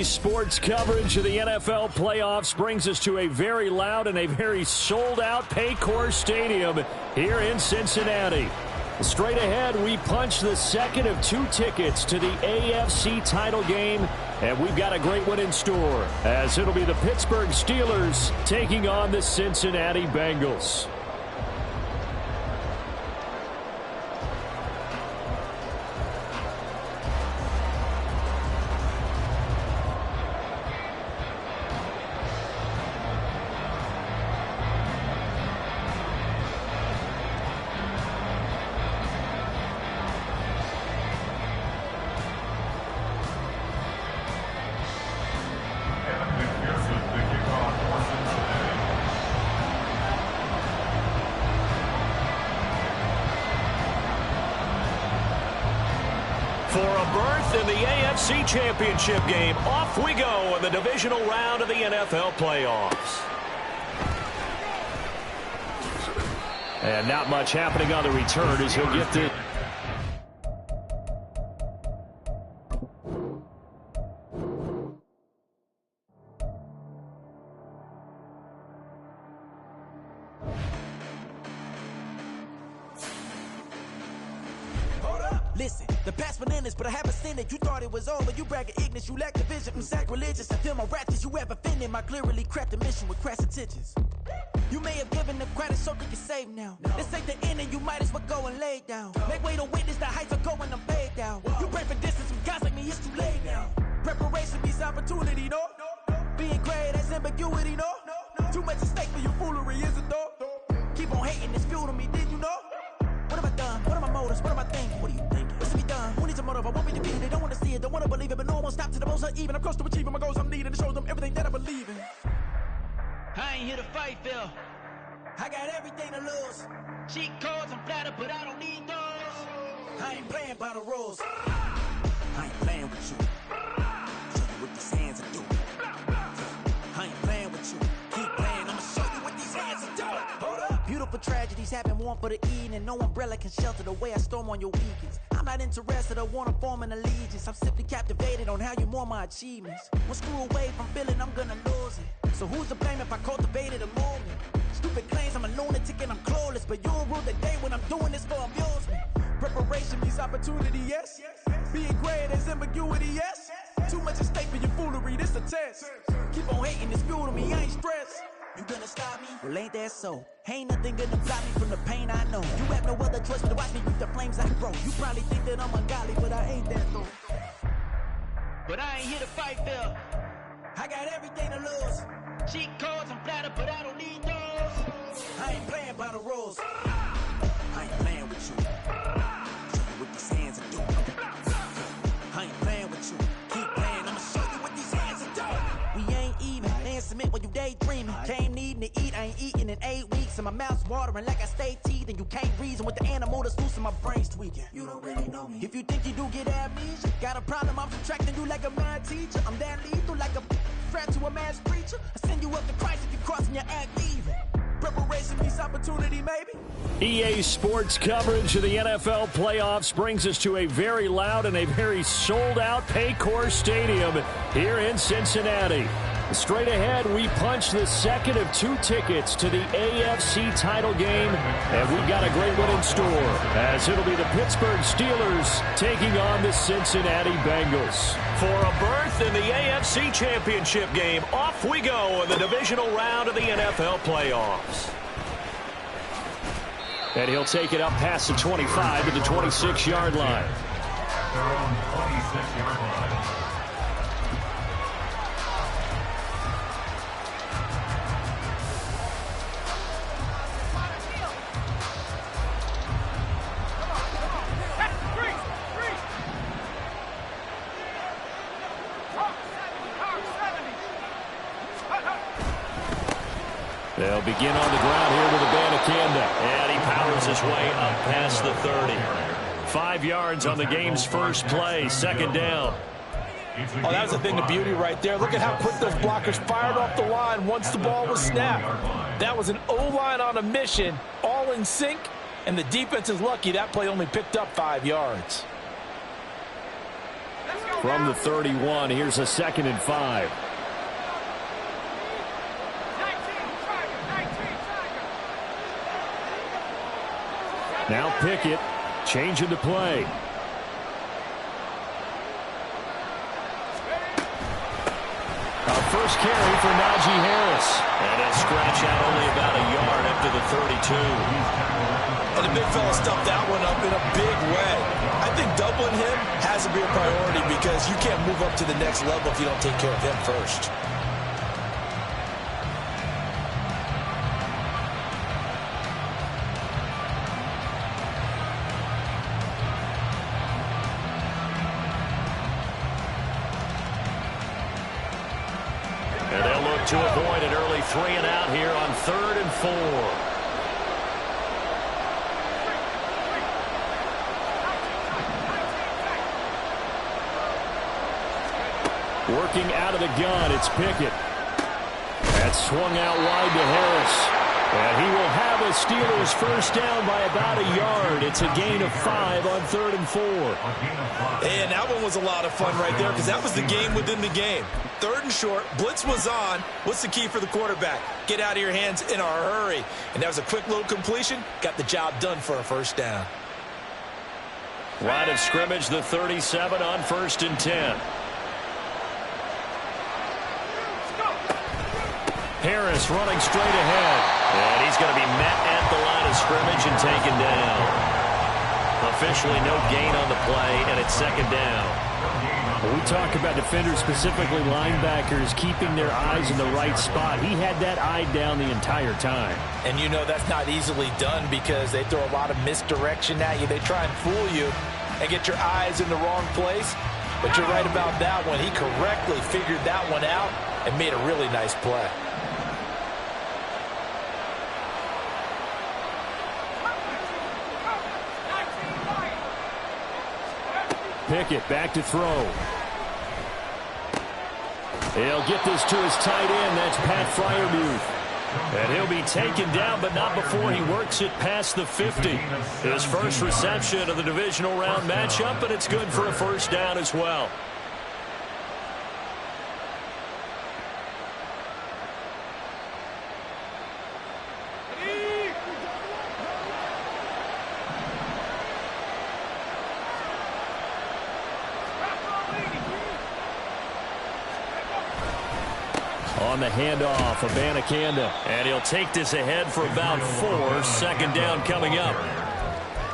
Sports coverage of the NFL playoffs brings us to a very loud and a very sold-out Paycor Stadium here in Cincinnati. Straight ahead, we punch the second of two tickets to the AFC title game, and we've got a great one in store, as it'll be the Pittsburgh Steelers taking on the Cincinnati Bengals. For a berth in the AFC Championship game, off we go in the divisional round of the NFL playoffs. And not much happening on the return as he'll get the... Listen, the past bananas, but I haven't seen it. You thought it was over, you bragging ignorance, you lack the vision from sacrilegious. I feel my ratchets, you ever offended my clearly crafted mission with crass intentions. You may have given them credit so they can save now. This ain't the end and you might as well go and lay down. Make way to witness the heights are going, I'm paid down. You pray for distance from guys like me, it's too late now. Preparation means opportunity, no? Being great as ambiguity, no? Too much at stake for your foolery, is it though? Keep on hating, it's fuel to me, did you know? What have I done? What are my motives? What am I thinking? What are you thinking? What's to be done? Who needs a motive? I won't be defeated. They don't want to see it, don't want to believe it, but no one won't stop to the most uneven. I'm close to achieving my goals. I'm needing to show them everything that I believe in. I ain't here to fight, Phil. I got everything to lose. Cheat codes, I'm flattered, but I don't need those. I ain't playing by the rules. I ain't playing with you. Show you what these hands are doing. I ain't playing with you. Keep playing, I'ma show you what these hands are doing. Hold up. Beautiful tragedies happen, one for the evening. No umbrella can shelter the way I storm on your weekends. I'm not interested, I wanna form an allegiance. I'm simply captivated on how you mourn my achievements. One screw away from feeling I'm gonna lose it. So who's to blame if I cultivated a moment? Stupid claims I'm a lunatic and I'm clueless, but you'll rule the day when I'm doing this for amusement. Preparation means opportunity, yes. Being great is ambiguity, yes. Too much at stake for your foolery, this a test. Keep on hating, it's fuel to me, I ain't stressed. You gonna stop me? Well, ain't that so? Ain't nothing gonna block me from the pain I know. You have no other choice but to watch me with the flames I grow. You probably think that I'm ungodly, but I ain't that though. But I ain't here to fight, Phil. I got everything to lose. Cheat codes, I'm flattered, but I don't need those. I ain't playing by the rules. I ain't playing with you. Show you what these hands are doing. I ain't playing with you. Keep playing, I'ma show you what these hands are doing. We ain't even. Man, submit when you daydreaming. Came needing to eat, I ain't eating in 8 weeks. And my mouth's watering like I stay teeth. And you can't reason with the animal that's loose and my brain's tweaking. You don't really know me. If you think you do get amnesia, got a problem, I'm subtracting you like a mad teacher. I'm that lethal like a threat to a mass preacher. I send you up to Christ if you crossing your act evil. Preparation means opportunity, maybe. EA Sports coverage of the NFL playoffs brings us to a very loud and a very sold-out Paycor Stadium here in Cincinnati. Straight ahead, we punch the second of two tickets to the AFC title game, and we've got a great one in store, as it'll be the Pittsburgh Steelers taking on the Cincinnati Bengals. For a berth in the AFC Championship game, off we go in the divisional round of the NFL playoffs. And he'll take it up past the 25 to the 26-yard line. They're on the 26-yard line. They'll begin on the ground here with Abanikanda. And he powers his way up past the 30. 5 yards on the game's first play, second down. Oh, that was a thing of beauty right there. Look at how quick those blockers fired off the line once the ball was snapped. That was an O-line on a mission, all in sync, and the defense is lucky that play only picked up 5 yards. Let's go. From the 31, here's a 2nd and 5. Now Pickett, changing the play. Our first carry for Najee Harris. And he'll scratch out only about a yard after the 32. And the big fella stuffed that one up in a big way. I think doubling him has to be a priority because you can't move up to the next level if you don't take care of him first. And they'll look to avoid an early 3 and out here on 3rd and 4. Working out of the gun, it's Pickett. That's swung out wide to Harris. And he will have a Steelers first down by about a yard. It's a gain of 5 on 3rd and 4. And that one was a lot of fun right there because that was the game within the game. 3rd and short, blitz was on. What's the key for the quarterback? Get out of your hands in a hurry. And that was a quick little completion. Got the job done for a first down. Line of scrimmage, the 37 on 1st and 10. Harris running straight ahead. And he's going to be met at the line of scrimmage and taken down. Officially no gain on the play, and it's 2nd down. When we talk about defenders, specifically linebackers, keeping their eyes in the right spot, he had that eye down the entire time. And you know that's not easily done because they throw a lot of misdirection at you. They try and fool you and get your eyes in the wrong place. But you're right about that one. He correctly figured that one out and made a really nice play. Pickett back to throw. He'll get this to his tight end. That's Pat Freiermuth. And he'll be taken down, but not before he works it past the 50. His first reception of the divisional round matchup, and it's good for a first down as well. On the handoff, Abanikanda. And he'll take this ahead for about 4. 2nd down coming up.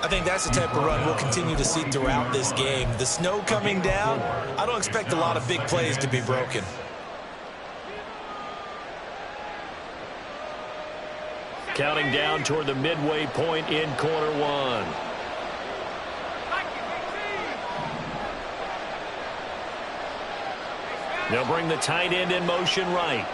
I think that's the type of run we'll continue to see throughout this game. The snow coming down, I don't expect a lot of big plays to be broken. Counting down toward the midway point in quarter 1. They'll bring the tight end in motion right.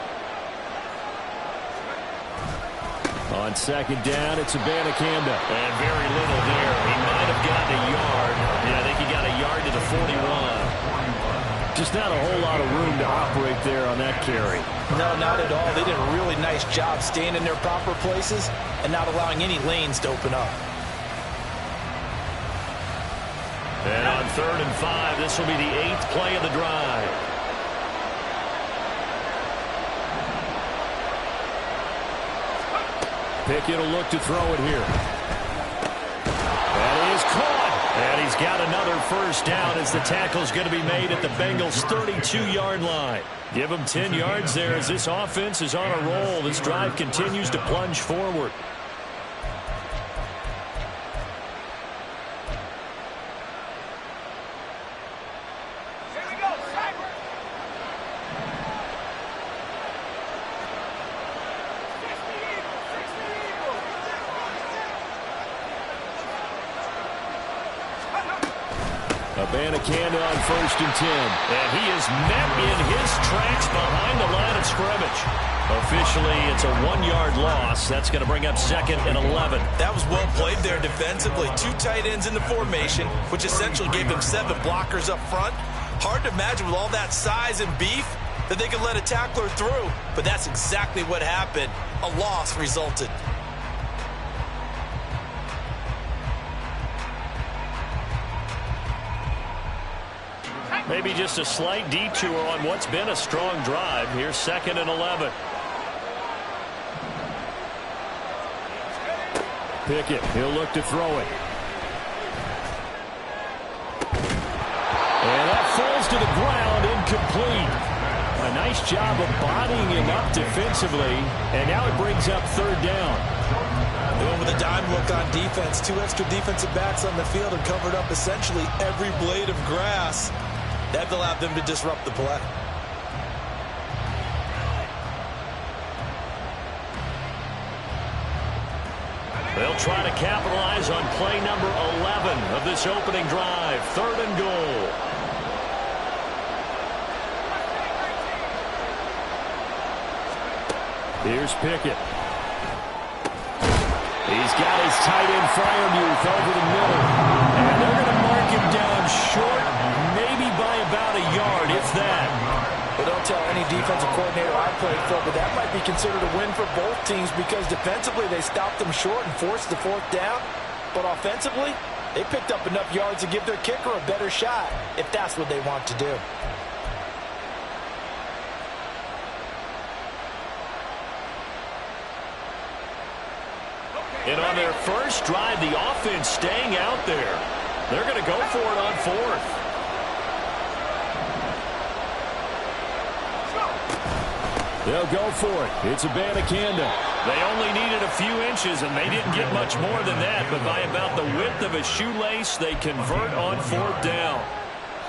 On 2nd down, it's Abanikanda. And very little there. He might have gotten a yard. Yeah, I think he got a yard to the 41. Just not a whole lot of room to operate there on that carry. No, not at all. They did a really nice job staying in their proper places and not allowing any lanes to open up. And on 3rd and 5, this will be the 8th play of the drive. Pickett will look to throw it here. That is caught. And he's got another first down as the tackle's going to be made at the Bengals' 32-yard line. Give him 10 yards there as this offense is on a roll. This drive continues to plunge forward. Abanikanda on 1st and 10. And he is met in his tracks behind the line of scrimmage. Officially, it's a 1-yard loss. That's going to bring up 2nd and 11. That was well played there defensively. 2 tight ends in the formation, which essentially gave him 7 blockers up front. Hard to imagine with all that size and beef that they could let a tackler through. But that's exactly what happened. A loss resulted. Maybe just a slight detour on what's been a strong drive. Here's 2nd and 11. Pickett, he'll look to throw it. And that falls to the ground, incomplete. A nice job of bodying him up defensively, and now it brings up 3rd down. They went with a dime look on defense. 2 extra defensive backs on the field and covered up essentially every blade of grass. That allowed them to disrupt the play. They'll try to capitalize on play number 11 of this opening drive. 3rd and goal. Here's Pickett. He's got his tight end Fryermuth over the middle. And they're going to mark him down short, maybe by about a yard, if that. Well, don't tell any defensive coordinator I played for, but that might be considered a win for both teams because defensively they stopped them short and forced the 4th down. But offensively, they picked up enough yards to give their kicker a better shot, if that's what they want to do. And on their first drive, the offense staying out there. They're going to go for it on 4th. They'll go for it. It's Abanikanda. They only needed a few inches, and they didn't get much more than that. But by about the width of a shoelace, they convert on 4th down.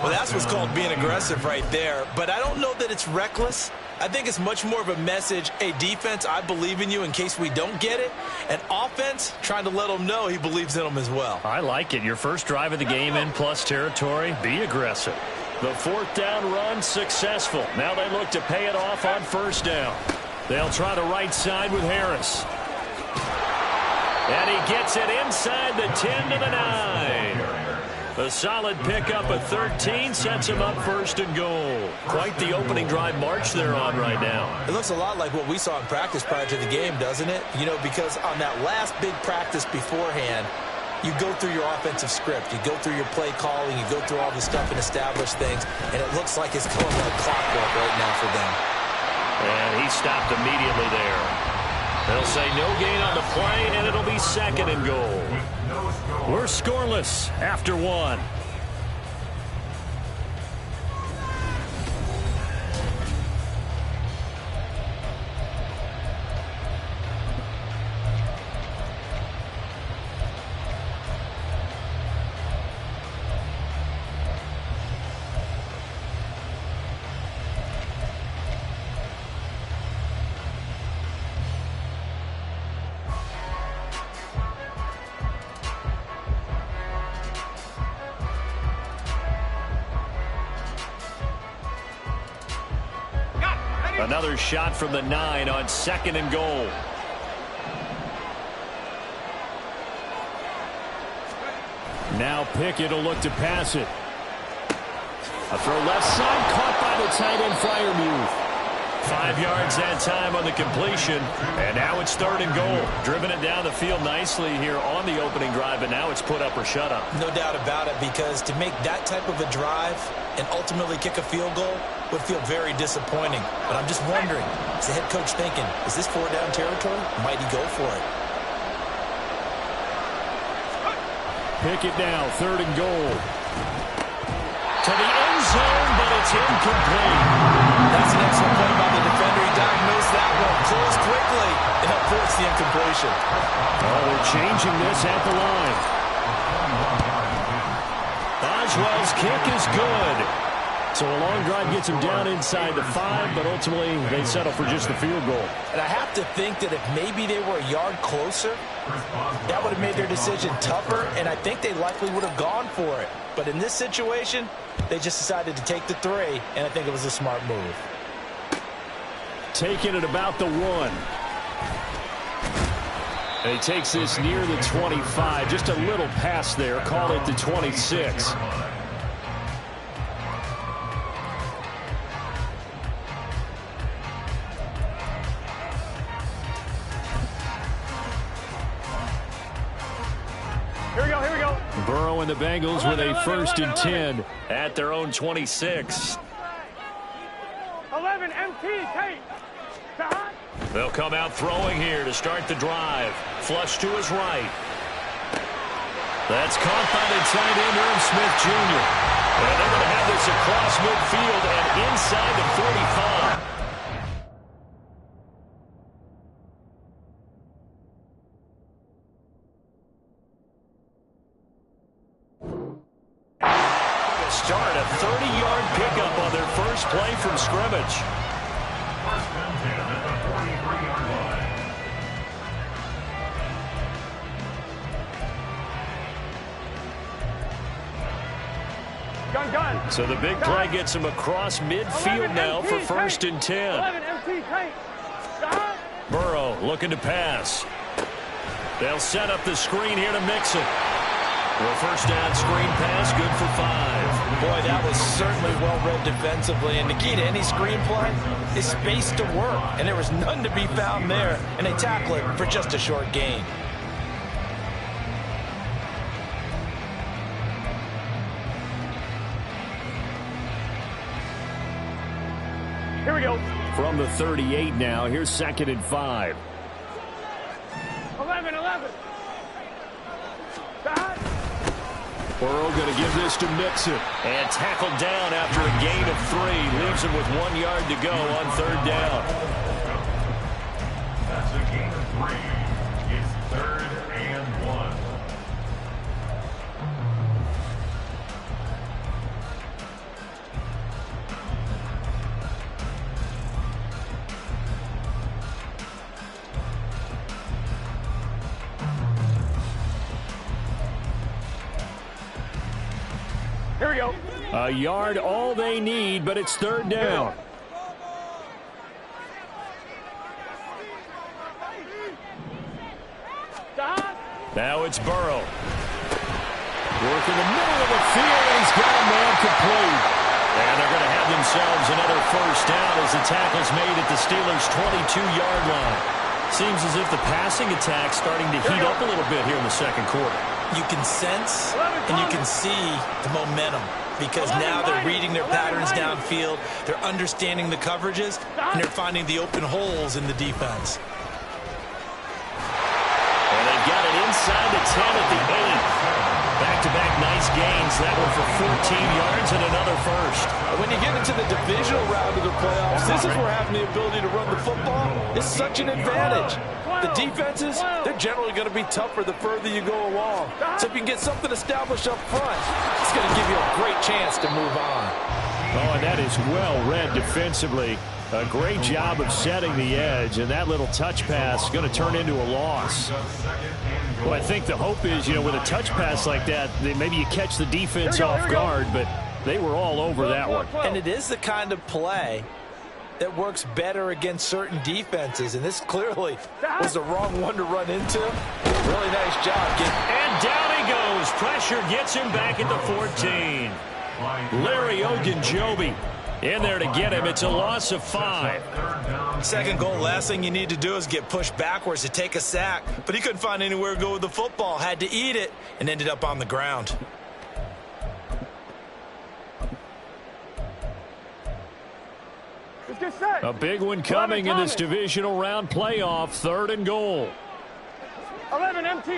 Well, that's what's called being aggressive right there. But I don't know that it's reckless. I think it's much more of a message, hey, defense, I believe in you in case we don't get it. And offense, trying to let them know he believes in them as well. I like it. Your first drive of the game in plus territory, be aggressive. The 4th down run successful. Now they look to pay it off on 1st down. They'll try the right side with Harris. And he gets it inside the 10 to the 9. A solid pickup of 13 sets him up 1st and goal. Quite the opening drive march they're on right now. It looks a lot like what we saw in practice prior to the game, doesn't it? You know, because on that last big practice beforehand, you go through your offensive script. You go through your play calling. You go through all the stuff and establish things. And it looks like it's going like clockwork right now for them. And he stopped immediately there. They'll say no gain on the play, and it'll be 2nd and goal. We're scoreless after 1. Another shot from the 9 on 2nd and goal. Now Pickett will look to pass it. A throw left side, caught by the tight end Fryermuth. 5 yards that time on the completion. And now it's 3rd and goal. Driven it down the field nicely here on the opening drive, but now it's put up or shut up. No doubt about it, because to make that type of a drive and ultimately kick a field goal would feel very disappointing. But I'm just wondering, is the head coach thinking, is this 4th down territory? Might he go for it? Pickett now, 3rd and goal. To the end zone, but it's incomplete. That's an excellent play by the defender. He diagnosed that one. Closed quickly and helped force the incompletion. Oh, they're changing this at the line. Boswell's kick is good. So a long drive gets him down inside the 5, but ultimately they settle for just the field goal. And I have to think that if maybe they were a yard closer, that would have made their decision tougher, and I think they likely would have gone for it. But in this situation, they just decided to take the 3, and I think it was a smart move. Taking it about the 1. And he takes this near the 25. Just a little pass there. Call it the 26. Burrow and the Bengals with a 1st and 10 at their own 26. 11 MT, Tate. They'll come out throwing here to start the drive. Flush to his right. That's caught by the tight end, Irv Smith Jr. And they're going to have this across midfield and inside the 45. Start a 30-yard pickup on their first play from scrimmage. First and 10 at the 43-yard line. Gun. So the big play gets him across midfield now for 1st and 10. 11 MT, Tate. Burrow looking to pass. They'll set up the screen here to mix it. A first down screen pass, good for 5. Boy, that was certainly well-read defensively. And the key to any screen play is space to work. And there was none to be found there. And they tackle it for just a short gain. Here we go. from the 38 now. Here's 2nd and 5. 11. Burrow going to give this to Mixon. And tackled down after a gain of 3. Leaves him with 1 yard to go on 3rd down. That's a gain of 3. It's 3rd and 1. Here we go. A yard, all they need, but it's 3rd down. Now it's Burrow. Work in the middle of the field, and he's got a man complete. And they're going to have themselves another 1st down as the tackle's made at the Steelers' 22-yard line. Seems as if the passing attack's starting to heat up a little bit here in the 2nd quarter. You can sense and you can see the momentum because now they're reading their patterns downfield, they're understanding the coverages, and they're finding the open holes in the defense. And they've got it inside the 10 at the 8. Back-to-back nice gains. That one for 14 yards and another 1st. When you get into the divisional round of the playoffs, this is where having the ability to run the football is such an advantage. The defenses, they're generally going to be tougher the further you go along. So if you can get something established up front, it's going to give you a great chance to move on. Oh, and that is well read defensively. A great job of setting the edge, and that little touch pass is going to turn into a loss. Well, I think the hope is, with a touch pass like that, maybe you catch the defense off guard, but they were all over that one. And it is the kind of play that works better against certain defenses, and this clearly was the wrong one to run into. Really nice job, kid. And down he goes. Pressure gets him back at the 14. Larry Ogunjobi in there to get him. It's a loss of 5. 2nd goal, last thing you need to do is get pushed backwards to take a sack. But he couldn't find anywhere to go with the football. Had to eat it and ended up on the ground. A big one coming in this divisional round playoff. 3rd and goal. 11 MT.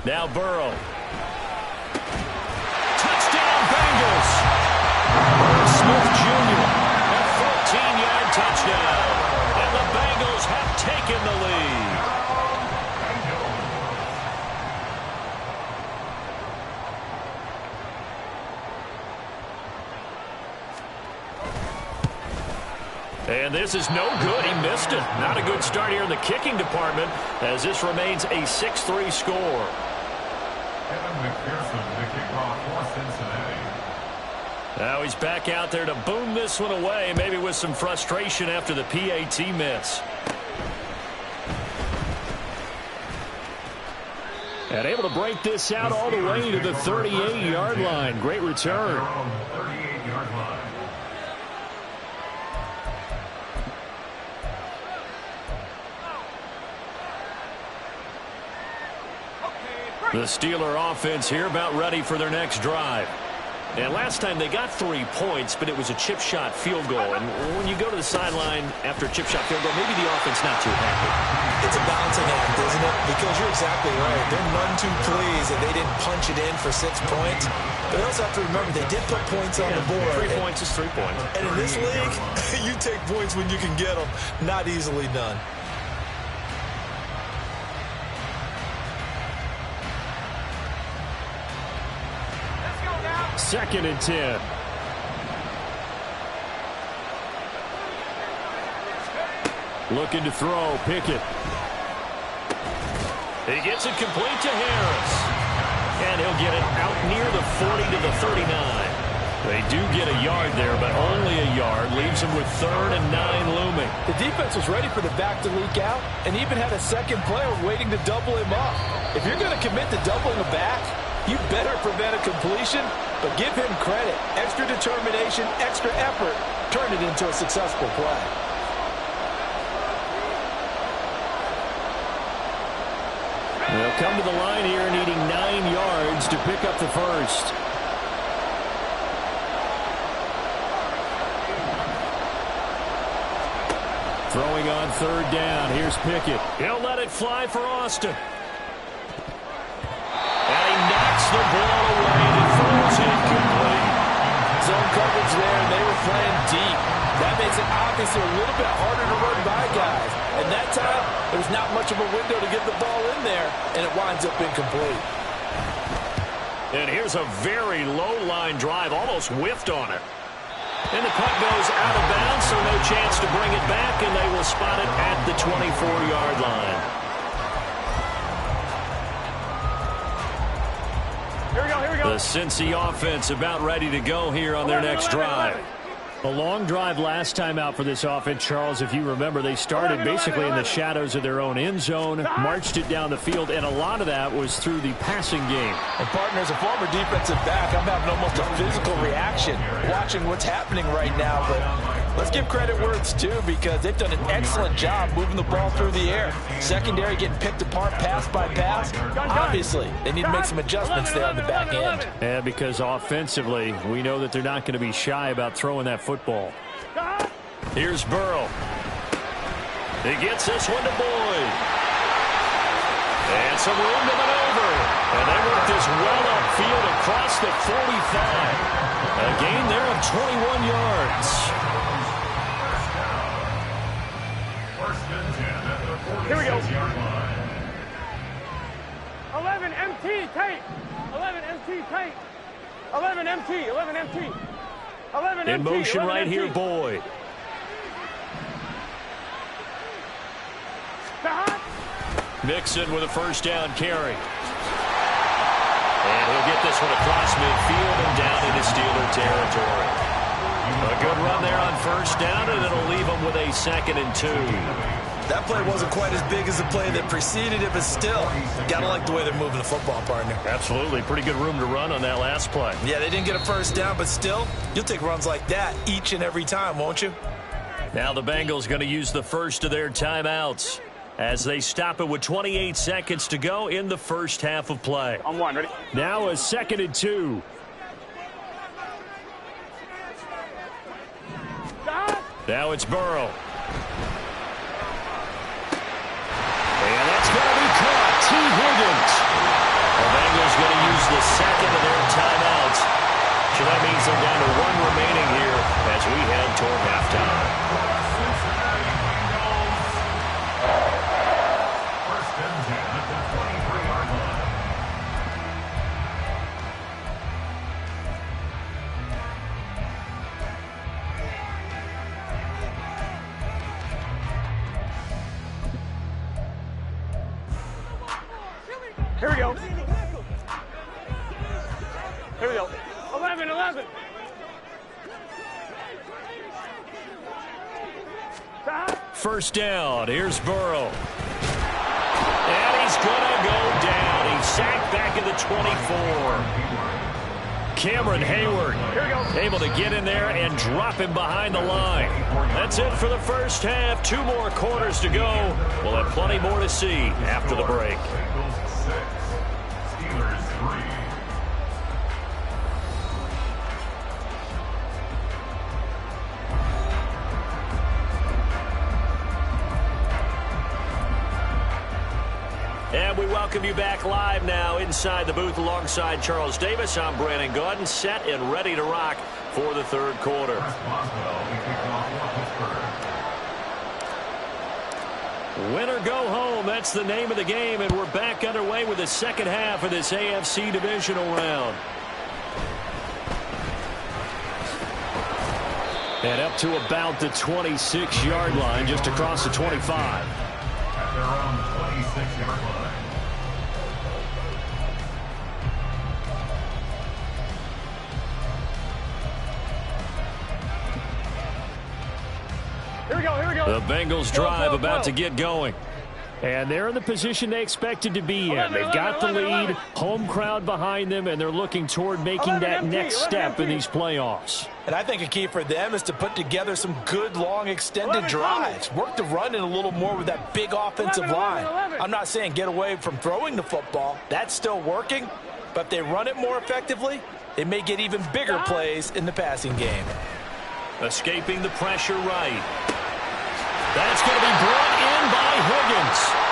Now Burrow. Touchdown Bengals. Irv Smith Jr. A 14-yard touchdown. And the Bengals have taken the lead. And this is no good. He missed it. Not a good start here in the kicking department as this remains a 6-3 score. Kevin McPherson, the kickoff for Cincinnati. Now he's back out there to boom this one away, maybe with some frustration after the PAT miss. And able to break this out all the way to the 38-yard line. Great return. 38-yard line. The Steeler offense here about ready for their next drive. And last time they got 3 points, but it was a chip shot field goal. And when you go to the sideline after a chip shot field goal, maybe the offense not too happy. It's a balancing act, isn't it? Because you're exactly right. They're none too pleased that they didn't punch it in for 6 points. But they also have to remember they did put points on the board. 3 points is 3 points. And in this league, you take points when you can get them. Not easily done. Second and 10. Looking to throw. Pickett. He gets it complete to Harris. And he'll get it out near the 40 to the 39. They do get a yard there, but only a yard. Leaves them with 3rd and 9 looming. The defense was ready for the back to leak out and even had a second player waiting to double him up. If you're going to commit to doubling a back, you better prevent a completion, but give him credit. Extra determination, extra effort, turned it into a successful play. They'll come to the line here needing 9 yards to pick up the first. Throwing on 3rd down. Here's Pickett. He'll let it fly for Austin. And he knocks the ball away and it falls incomplete. Zone coverage there, and they were playing deep. That makes it obviously a little bit harder to run by guys. And that time, there was not much of a window to get the ball in there, and it winds up incomplete. And here's a very low line drive, almost whiffed on it. And the punt goes out of bounds, so no chance to bring it back, and they will spot it at the 24-yard line. Here we go. The Cincy offense about ready to go here on their next drive. A long drive last time out for this offense, Charles. If you remember, they started basically in the shadows of their own end zone, marched it down the field, and a lot of that was through the passing game. And, partner, as a former defensive back, I'm having almost a physical reaction watching what's happening right now. But let's give credit where it's due, because they've done an excellent job moving the ball through the air. Secondary getting picked apart pass by pass. Obviously, they need to make some adjustments there on the back end. Yeah, because offensively, we know that they're not going to be shy about throwing that football. Here's Burrow. He gets this one to Boyd. And some room to maneuver. And they work this well upfield across the 45. A gain there of 21 yards. Here we go. 11 MT tight. 11 MT tight. 11 MT. 11 MT. 11 in MT, motion 11 right MT. here, Boyd. Mixon with a first down carry. And he'll get this one across midfield and down into Steeler territory. A good run there on first down, and it'll leave them with a 2nd and 2. That play wasn't quite as big as the play that preceded it, but still, gotta like the way they're moving the football, partner. Absolutely. Pretty good room to run on that last play. Yeah, they didn't get a first down, but still, you'll take runs like that each and every time, won't you? Now the Bengals going to use the first of their timeouts as they stop it with 28 seconds to go in the first half of play. On 1, ready? Now a 2nd and 2. Now it's Burrow. And that's going to be caught. T. Higgins. The Bengals going to use the 2nd of their timeouts. So that means they're down to 1 remaining here as we head toward halftime. First and 10 at the 23-yard line. Here we go. Here we go. 11, 11. First down. Here's Burrow. And he's going to go down. He's sacked back at the 24. Cameron Hayward able to get in there and drop him behind the line. That's it for the first half. 2 more quarters to go. We'll have plenty more to see after the break. And we welcome you back live now inside the booth alongside Charles Davis. I'm Brandon Gaudin, set and ready to rock for the third quarter. Win or go home, that's the name of the game, and we're back underway with the second half of this AFC divisional round. And up to about the 26-yard line, just across the 25. At their own 26-yard line. Here we go, here we go. The Bengals drive about to get going. And they're in the position they expected to be in. They've got the lead, home crowd behind them, and they're looking toward making that next step in these playoffs. And I think a key for them is to put together some good, long, extended drives. Work the run in a little more with that big offensive line. I'm not saying get away from throwing the football. That's still working. But if they run it more effectively, they may get even bigger plays in the passing game. Escaping the pressure right. That's going to be brought in by Higgins.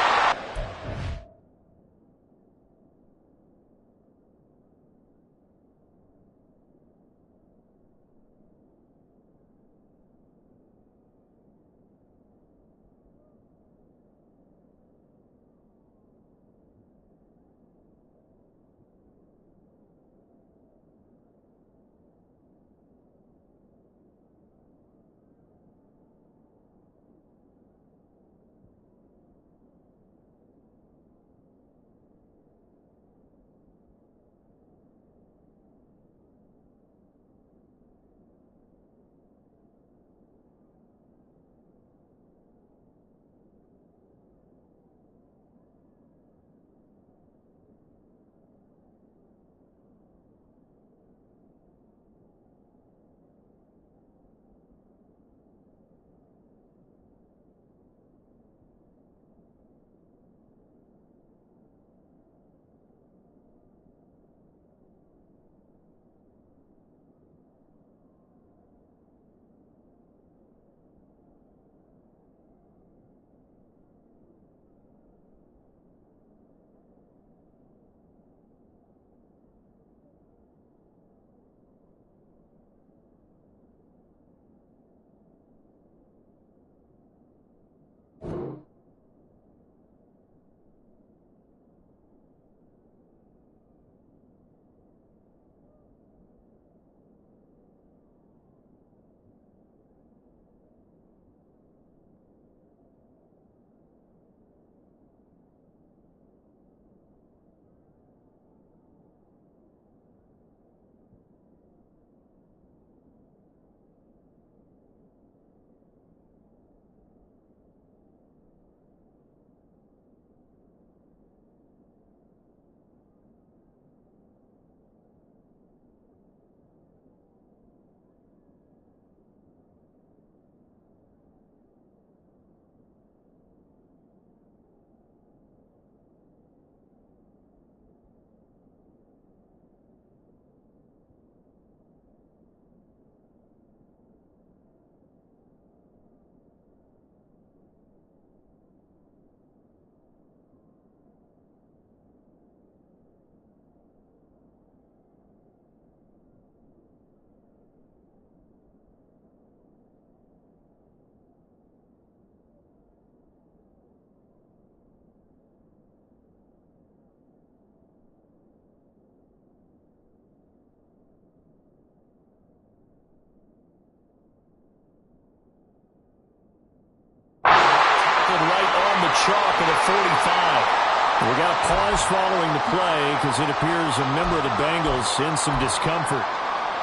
Chalk at the 45. We got a pause following the play because it appears a member of the Bengals in some discomfort.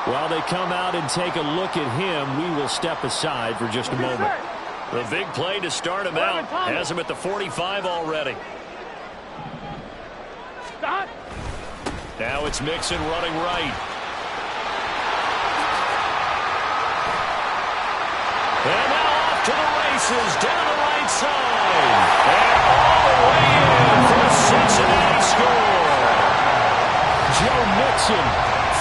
While they come out and take a look at him, we will step aside for just a moment. The big play to start him out has him at the 45 already. Stop. Now it's Mixon running right. And now off to the races down the right side. And all the way in for a Cincinnati score. Joe Mixon,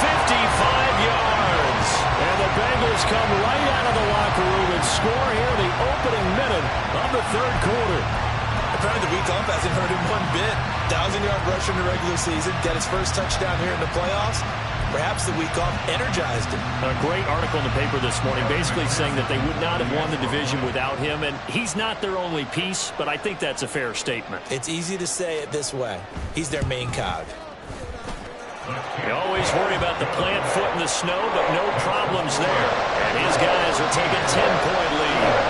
55 yards. And the Bengals come right out of the locker room and score here in the opening minute of the third quarter. apparently the week off hasn't hurt him one bit. 1,000-yard rusher in the regular season, got his first touchdown here in the playoffs. Perhaps the week off energized him. A great article in the paper this morning basically saying that they would not have won the division without him, and he's not their only piece, but I think that's a fair statement. It's easy to say it this way. He's their main cog. You always worry about the plant foot in the snow, but no problems there. And his guys are taking 10-point lead.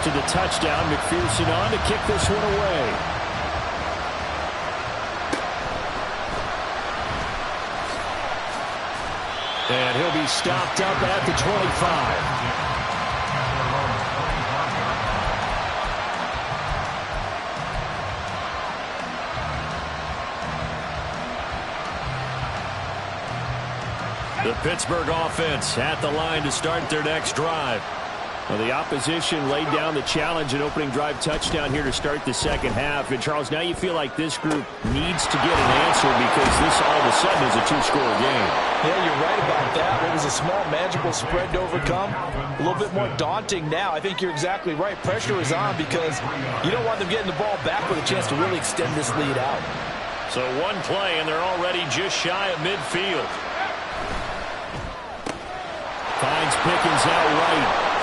After the touchdown, McPherson on to kick this one away. And he'll be stopped up at the 25. The Pittsburgh offense at the line to start their next drive. Well, the opposition laid down the challenge, an opening drive touchdown here to start the second half. And, Charles, now you feel like this group needs to get an answer because this all of a sudden is a two-score game. Yeah, you're right about that. It was a small, manageable spread to overcome. A little bit more daunting now. I think you're exactly right. Pressure is on because you don't want them getting the ball back with a chance to really extend this lead out. So one play, and they're already just shy of midfield. Finds Pickens out right.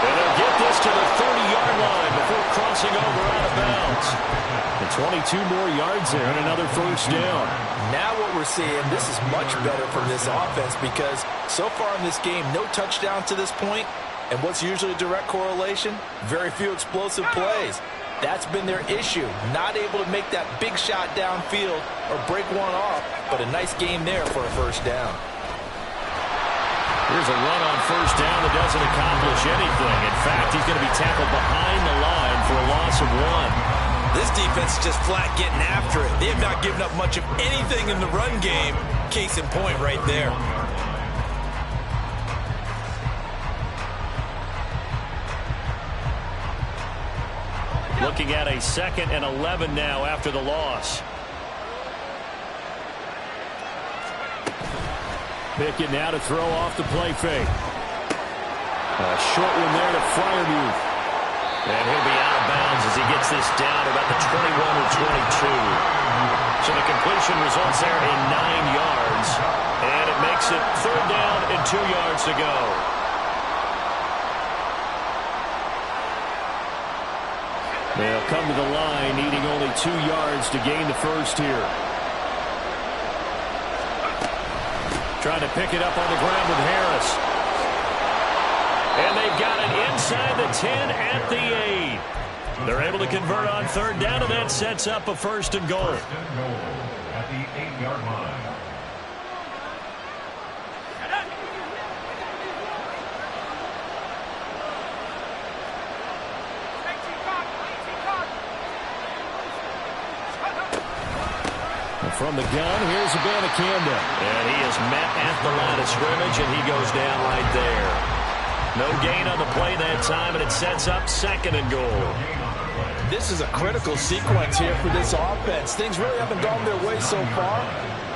And they'll get this to the 30-yard line before crossing over out of bounds. And 22 more yards there and another first down. Now what we're seeing, this is much better from this offense because so far in this game, no touchdowns to this point. And what's usually a direct correlation? Very few explosive plays. That's been their issue. Not able to make that big shot downfield or break one off, but a nice game there for a first down. Here's a run on first down that doesn't accomplish anything. In fact, he's going to be tackled behind the line for a loss of 1. This defense is just flat getting after it. They have not given up much of anything in the run game. Case in point right there. Looking at a 2nd and 11 now after the loss. Pickett now to throw off the play fake. A short one there to Freiermuth. And he'll be out of bounds as he gets this down about the 21 or 22. So the completion results there in 9 yards. And it makes it 3rd down and 2 yards to go. They'll come to the line needing only 2 yards to gain the first here. Trying to pick it up on the ground with Harris. And they've got it inside the 10 at the 8. They're able to convert on 3rd down, and that sets up a 1st and goal. First and goal at the 8-yard line. From the gun, here's Abanikanda. And he is met at the line of scrimmage, and he goes down right there. No gain on the play that time, and it sets up 2nd and goal. This is a critical sequence here for this offense. Things really haven't gone their way so far.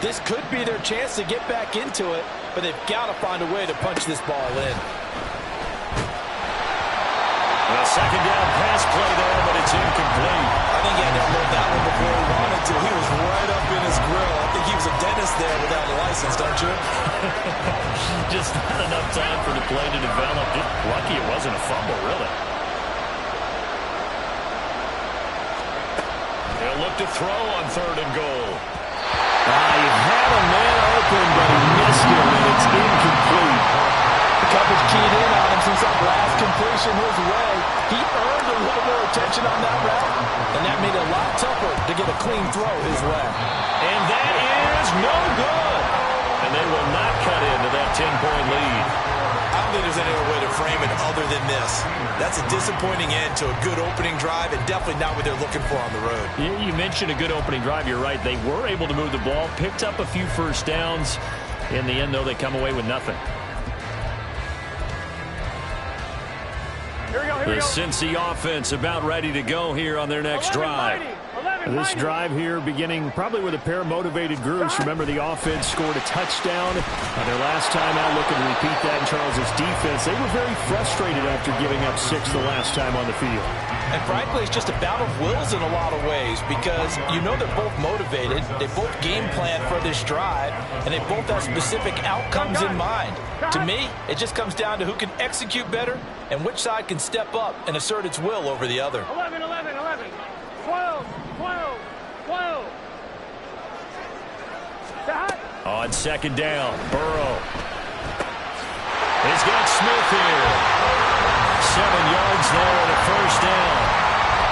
This could be their chance to get back into it, but they've got to find a way to punch this ball in. A 2nd down pass play there, but it's incomplete. I think he had to unload that one before he wanted to. He was right up in his grill. I think he was a dentist there without a license, don't you? Just not enough time for the play to develop. Just lucky it wasn't a fumble, really. He'll look to throw on 3rd and goal. He had a man open, but he missed him, and it's incomplete. The coverage keyed in on him since that last completion his way. He earned a little more attention on that route, and that made it a lot tougher to get a clean throw his way. And that is no good. And they will not cut into that 10-point lead. I don't think there's any other way to frame it other than this. That's a disappointing end to a good opening drive and definitely not what they're looking for on the road. You mentioned a good opening drive. You're right. They were able to move the ball, picked up a few first downs. In the end, though, they come away with nothing. Here we go, The Cincy offense about ready to go here on their next drive. 11, This drive here beginning probably with a pair of motivated groups. Remember, the offense scored a touchdown their last time out. Looking to repeat that in Charles's defense. They were very frustrated after giving up 6 the last time on the field. And frankly, it's just a battle of wills in a lot of ways because you know they're both motivated. They both game plan for this drive, and they both have specific outcomes in mind. To me, it just comes down to who can execute better and which side can step up and assert its will over the other. 11, 11, 11. 12, 12, 12. On second down, Burrow. He's got Smith here. 7 yards there and a first down.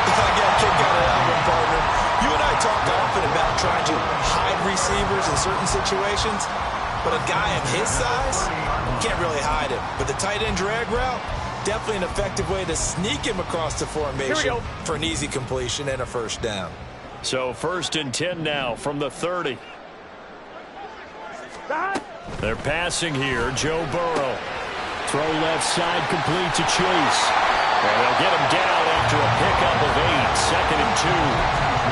I got a kick out of that one, partner. You and I talk often about trying to hide receivers in certain situations, but a guy of his size, you can't really hide him. But the tight end drag route, definitely an effective way to sneak him across the formation for an easy completion and a first down. So 1st and 10 now from the 30. They're passing here. Joe Burrow. Throw left side complete to Chase. And they'll get him down after a pickup of 8. 2nd and 2.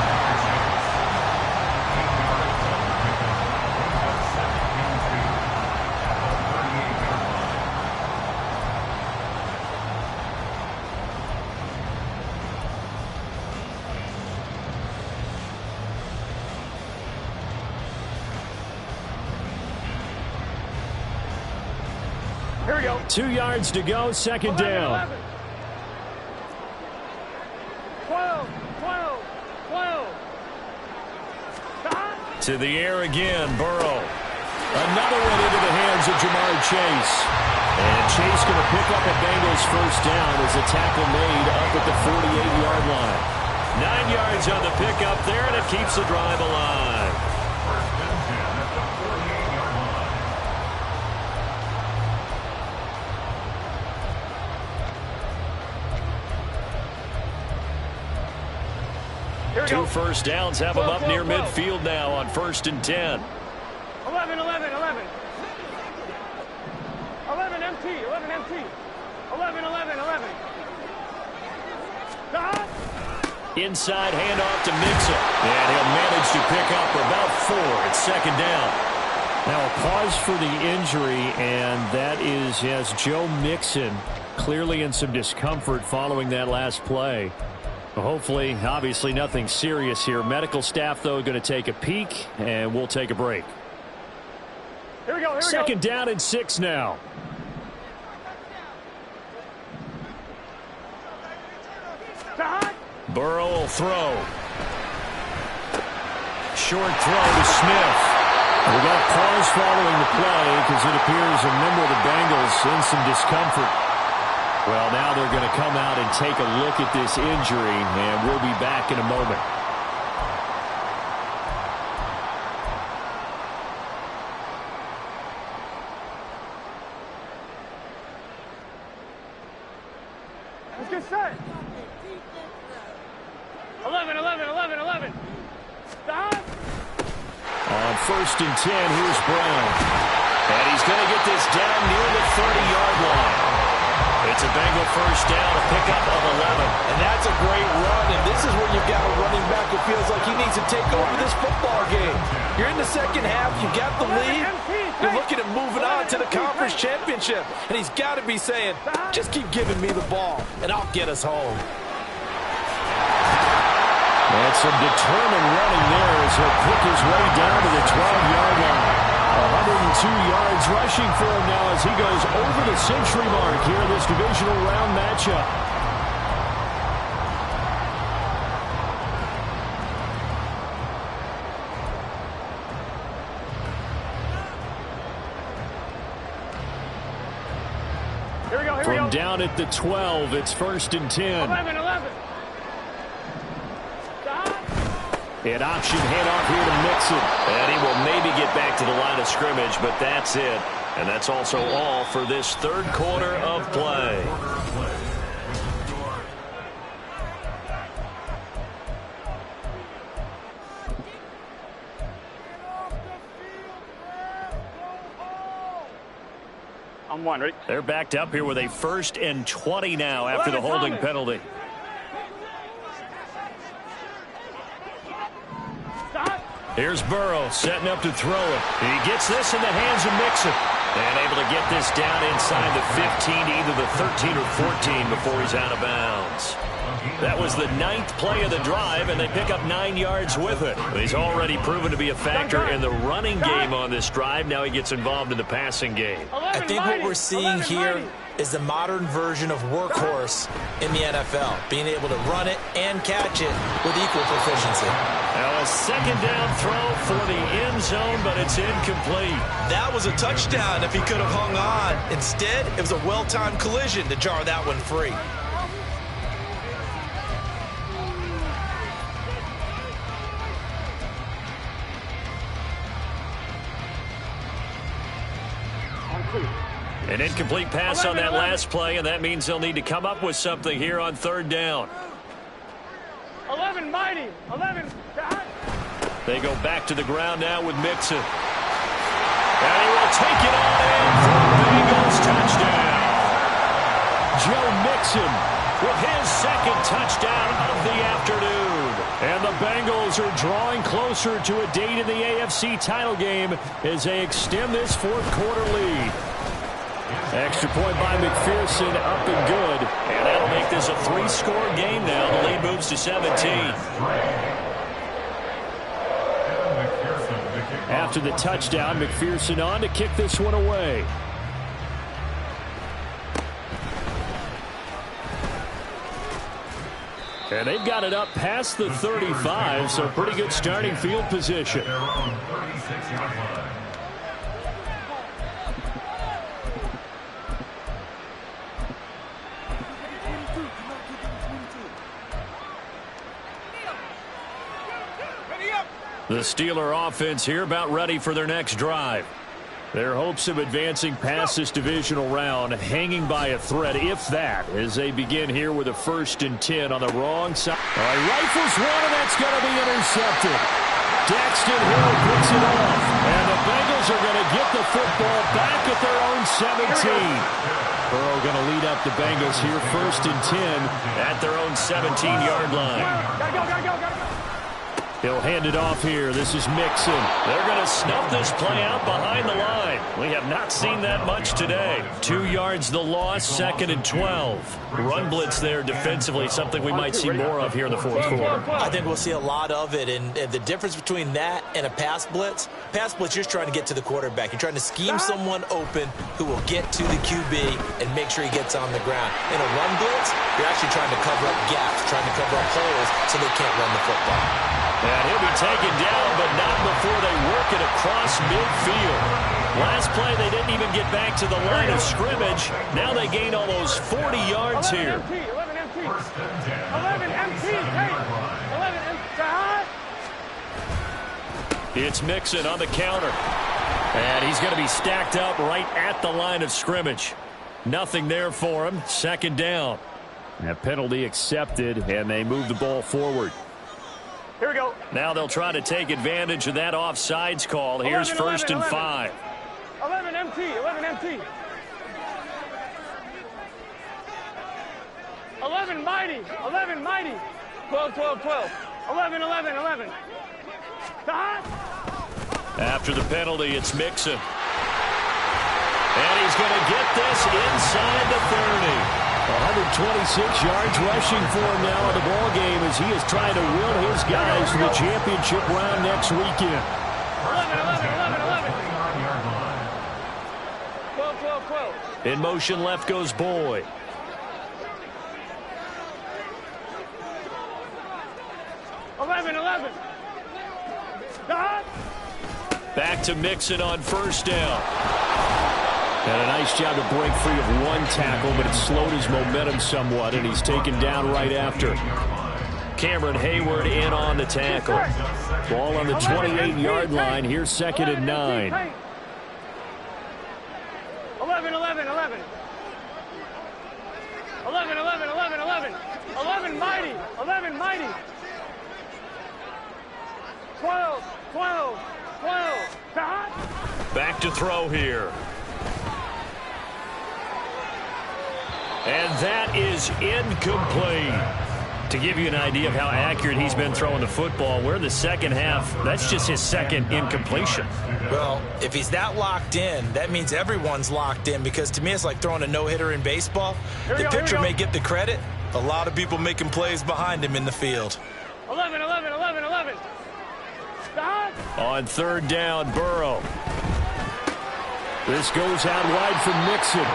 Here we go. 2 yards to go. 2nd down. 11. 12, 12, 12. To the air again, Burrow. Another one into the hands of Jamar Chase. And Chase going to pick up a Bengals first down as a tackle made up at the 48-yard line. 9 yards on the pickup there, and it keeps the drive alive. Two first downs have them up near midfield now on 1st and 10. 11, 11, 11. 11 MT, 11 MT. 11, 11, 11. Inside handoff to Mixon. And he'll manage to pick up about 4. It's 2nd down. Now a pause for the injury, and that is, yes, Joe Mixon clearly in some discomfort following that last play. Hopefully, obviously nothing serious here. Medical staff, though, going to take a peek, and we'll take a break. Here we go, here we go. 2nd down and 6 now. Burrow will throw. Short throw to Smith. We got pause following the play because it appears a member of the Bengals in some discomfort. Well, now they're going to come out and take a look at this injury, and we'll be back in a moment. Let's get set. 11, 11, 11, 11. Stop. On 1st and 10, here's Brown. And he's going to get this down near the 30-yard line. It's a Bengal first down, a pickup of 11. And that's a great run, and this is where you've got a running back who feels like he needs to take over this football game. You're in the second half, you got the lead, you're looking at moving on to the conference championship, and he's got to be saying, just keep giving me the ball, and I'll get us home. And some determined running there as he'll pick his way down to the 12-yard line. 102 yards rushing for him now as he goes over the century mark here in this divisional round matchup. Here we go, here we From go. down at the 12, it's 1st and 10. 11, 11. An option handoff here to Mixon. And he will maybe get back to the line of scrimmage, but that's it. And that's also all for this 3rd quarter of play. I'm one, ready? They're backed up here with a 1st and 20 now after the holding penalty. Here's Burrow setting up to throw it. He gets this in the hands of Mixon. And able to get this down inside the 15, either the 13 or 14 before he's out of bounds. That was the 9th play of the drive, and they pick up 9 yards with it. He's already proven to be a factor in the running game on this drive. Now he gets involved in the passing game. I think what we're seeing here is the modern version of workhorse in the NFL, being able to run it and catch it with equal proficiency. Now a second down throw for the end zone, but it's incomplete. That was a touchdown if he could have hung on. Instead, it was a well-timed collision to jar that one free. An incomplete pass on that last play, and that means they'll need to come up with something here on 3rd down. 11, mighty. 11. They go back to the ground now with Mixon. And he will take it on in for the Bengals touchdown. Joe Mixon with his 2nd touchdown of the afternoon. And the Bengals are drawing closer to a date in the AFC title game as they extend this 4th quarter lead. Extra point by McPherson, up and good. And that'll make this a 3-score game now. The lead moves to 17. After the touchdown, McPherson on to kick this one away. And they've got it up past the 35, so pretty good starting field position. The Steeler offense here about ready for their next drive. Their hopes of advancing past this divisional round hanging by a thread, if that, as they begin here with a 1st and 10 on the wrong side. All right, rifles one, and that's going to be intercepted. Daxton Hill picks it off, and the Bengals are going to get the football back at their own 17. Burrow going to lead up the Bengals here 1st and 10 at their own 17-yard line. He'll hand it off here. This is Mixon. They're going to snuff this play out behind the line. We have not seen that much today. 2 yards the loss, 2nd and 12. Run blitz there defensively, something we might see more of here in the 4th quarter. I think we'll see a lot of it, and the difference between that and a pass blitz, you're just trying to get to the quarterback. You're trying to scheme someone open who will get to the QB and make sure he gets on the ground. In a run blitz, you're actually trying to cover up gaps, trying to cover up holes so they can't run the football. And he'll be taken down, but not before they work it across midfield. Last play, they didn't even get back to the line of scrimmage. Now they gain almost 40 yards here. 11 MT. 11 MT. 11 MT. It's Mixon on the counter. And he's going to be stacked up right at the line of scrimmage. Nothing there for him. 2nd down. That penalty accepted, and they move the ball forward. Here we go. Now they'll try to take advantage of that offsides call. Here's 1st and 5. 11 MT. 11 MT. 11 mighty. 11 mighty. 12, 12, 12. 11, 11, 11. After the penalty, it's Mixon. And he's going to get this inside the 30. 126 yards rushing for him now in the ball game as he is trying to will his guys to the championship round next weekend. 11, 11, 11, 11. 12, 12, 12. In motion left goes Boyd. Back to Mixon on 1st down. Had a nice job to break free of one tackle, but it slowed his momentum somewhat, and he's taken down right after. Cameron Hayward in on the tackle. Ball on the 28-yard line. Here's 2nd and 9. 11, 11, 11. 11, 11, 11, 11. 11 mighty. 11 mighty. 12, 12, 12. Back to throw here. And that is incomplete. To give you an idea of how accurate he's been throwing the football, we're in the second half. That's just his second incompletion. Well, if he's that locked in, that means everyone's locked in, because to me it's like throwing a no-hitter in baseball. The pitcher may get the credit. A lot of people making plays behind him in the field. 11, 11, 11, 11. Stop. On third down, Burrow. This goes out wide for Mixon.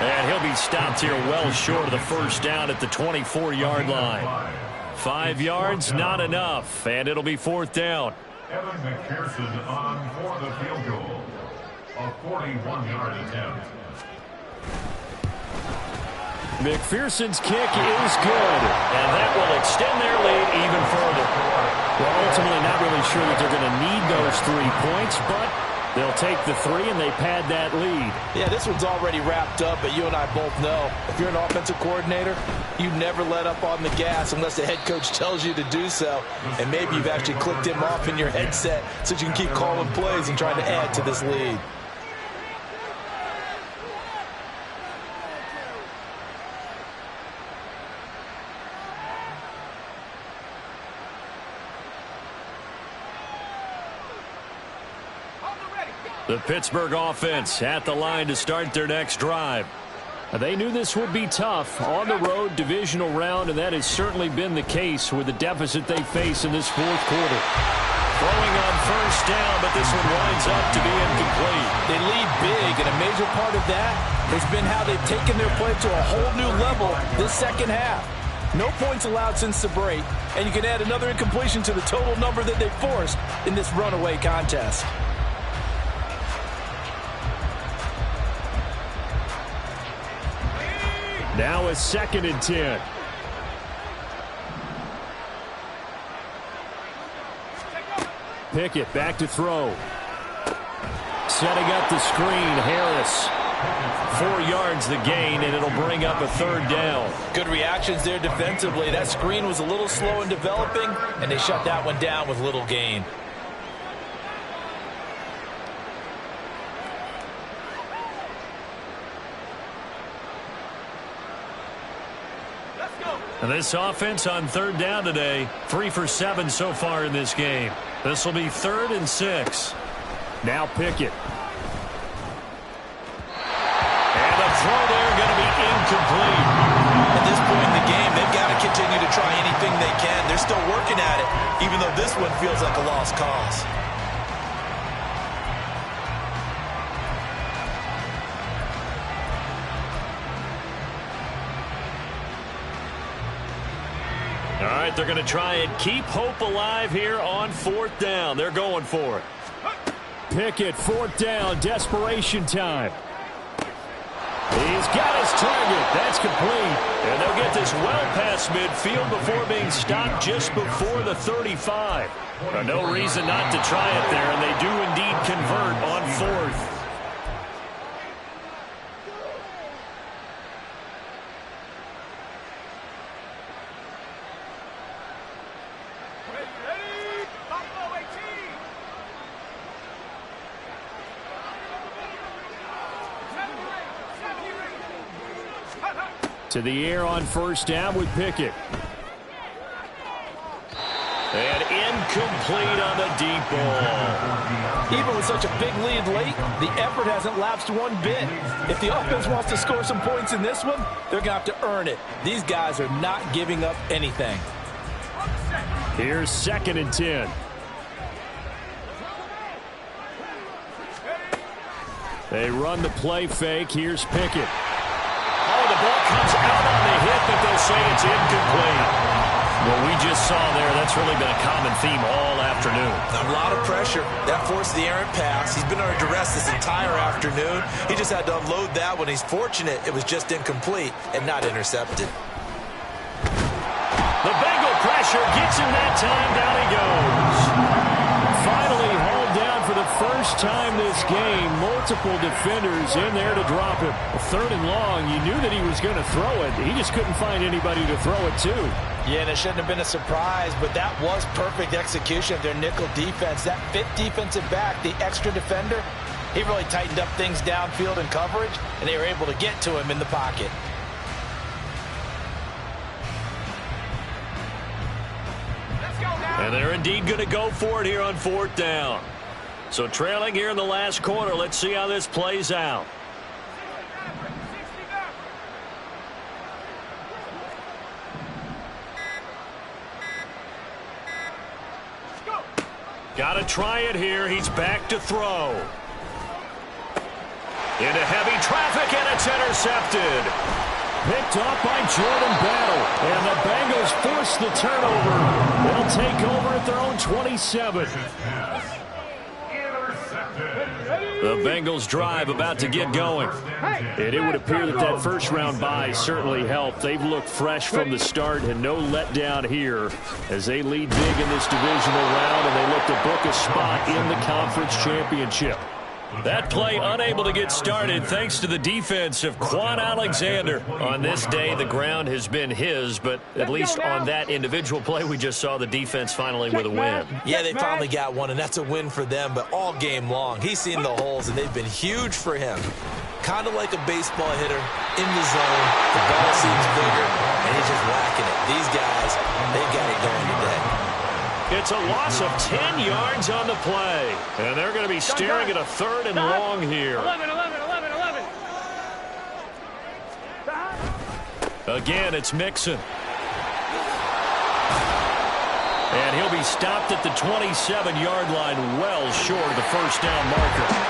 And he'll be stopped here well short of the first down at the 24-yard line. 5 yards, not enough, and it'll be fourth down. Evan McPherson on for the field goal. A 41-yard attempt. McPherson's kick is good, and that will extend their lead even further. Well, ultimately not really sure that they're going to need those 3 points, but they'll take the 3 and they pad that lead. Yeah, this one's already wrapped up, but you and I both know if you're an offensive coordinator, you never let up on the gas unless the head coach tells you to do so. And maybe you've actually clicked him off in your headset so you can keep calling plays and trying to add to this lead. The Pittsburgh offense at the line to start their next drive. They knew this would be tough on the road, divisional round, and that has certainly been the case with the deficit they face in this fourth quarter. Throwing on first down, but this one winds up to be incomplete. They lead big, and a major part of that has been how they've taken their play to a whole new level this second half. No points allowed since the break, and you can add another incompletion to the total number that they forced in this runaway contest. Now a 2nd and 10. Pickett back to throw. Setting up the screen, Harris. 4 yards the gain, and it'll bring up a third down. Good reactions there defensively. That screen was a little slow in developing, and they shut that one down with little gain. And this offense on third down today, 3 for 7 so far in this game. This will be 3rd and 6. Now Pickett. And the throw there going to be incomplete. At this point in the game, they've got to continue to try anything they can. They're still working at it, even though this one feels like a lost cause. All right, they're going to try and keep hope alive here on 4th down. They're going for it. Pickett, 4th down, desperation time. He's got his target. That's complete. And they'll get this well past midfield before being stopped just before the 35. No reason not to try it there, and they do indeed convert on 4th. To the air on first down with Pickett. And incomplete on the deep ball. Even with such a big lead late, the effort hasn't lapsed one bit. If the offense wants to score some points in this one, they're going to have to earn it. These guys are not giving up anything. Here's 2nd and 10. They run the play fake. Here's Pickett. Oh, the ball comes out on the hit, but they'll say it's incomplete. What we just saw there, that's really been a common theme all afternoon. A lot of pressure. That forced the errant pass. He's been under duress this entire afternoon. He just had to unload that one. He's fortunate it was just incomplete and not intercepted. The Bengal pressure gets him that time. Down he goes. Finally hauled down for the first time this game. Multiple defenders in there to drop him. 3rd and long. You knew that he was going to throw it. He just couldn't find anybody to throw it to. Yeah, and it shouldn't have been a surprise, but that was perfect execution of their nickel defense. That 5th defensive back, the extra defender, he really tightened up things downfield in coverage, and they were able to get to him in the pocket. And they're indeed going to go for it here on 4th down. So trailing here in the last quarter. Let's see how this plays out. Got to try it here. He's back to throw. Into heavy traffic, and it's intercepted. Picked off by Jordan Battle. And the Bengals force the turnover. They'll take over at their own 27. The Bengals drive about to get going. And it would appear that that first-round bye certainly helped. They've looked fresh from the start and no letdown here as they lead big in this divisional round, and they look to book a spot in the conference championship. That play unable to get started thanks to the defense of Quan Alexander. On this day, the ground has been his, but at least on that individual play, we just saw the defense finally with a win. Yeah, they finally got one, and that's a win for them, but all game long, he's seen the holes, and they've been huge for him. Kind of like a baseball hitter in the zone. The ball seems bigger, and he's just whacking it. These guys, they've got it going today. It's a loss of 10 yards on the play. And they're going to be staring at a 3rd and long here. 11. Again, it's Mixon. And he'll be stopped at the 27-yard line, well short of the first down marker.